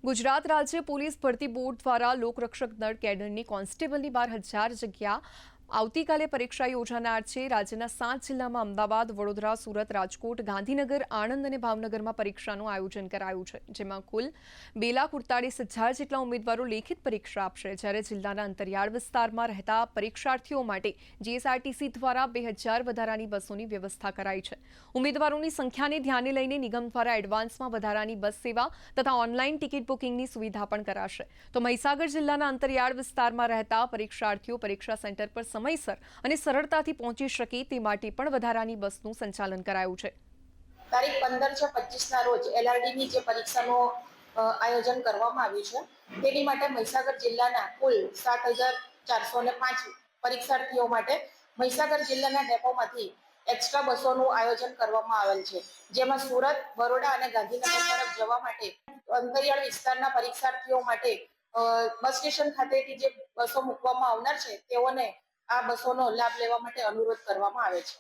ગુજરાત રાજ્ય પોલીસ ભરતી બોર્ડ દ્વારા લોકરક્ષક દળ કેડરની કોન્સ્ટેબલની 12,000 જગ્યા આવતીકાલે પરીક્ષા યોજાનાર છે। રાજ્યના 7 જિલ્લામાં અમદાવાદ, વડોદરા, સુરત, રાજકોટ, ગાંધીનગર, આણંદ અને ભાવનગરમાં પરીક્ષાનું આયોજન કરાયું છે, જેમાં કુલ 2,48,000 જેટલા ઉમેદવારો લેખિત પરીક્ષા આપશે। જ્યારે જિલ્લાના અંતરિયાળ વિસ્તારમાં રહેતા પરીક્ષાર્થીઓ માટે જીએસઆરટીસી દ્વારા 2,000 વધારાની બસોની વ્યવસ્થા કરાઈ છે। ઉમેદવારોની સંખ્યાને ધ્યાને લઈને નિગમ દ્વારા એડવાન્સમાં વધારાની બસ સેવા તથા ઓનલાઈન ટિકિટ બુકિંગની સુવિધા પણ કરાશે। તો મહીસાગર જિલ્લાના અંતરિયાળ વિસ્તારમાં રહેતા પરીક્ષાર્થીઓ પરીક્ષા સેન્ટર પર સમયસર અને સરળતાથી પહોંચી શકે તે માટે પણ વધારાની બસનું સંચાલન કરાયું છે। તારીખ 15/6/25ના રોજ એલઆરડીની જે પરીક્ષાનું આયોજન કરવામાં આવ્યું છે, તેની માટે મહીસાગર જિલ્લાના કુલ 7,405 પરીક્ષાર્થીઓ માટે મહીસાગર જિલ્લાના ડેપોમાંથી એક્સ્ટ્રા બસોનું આયોજન કરવામાં આવેલ છે, જેમાં સુરત, બરોડા અને ગાંધીનગર તરફ જવા માટે અંતરિયાળ વિસ્તારના પરીક્ષાર્થીઓ માટે બસ સ્ટેશન ખાતેથી જે બસો મૂકવામાં આવનાર છે, તેઓને આ બસોનો લાભ લેવા માટે અનુરોધ કરવામાં આવે છે।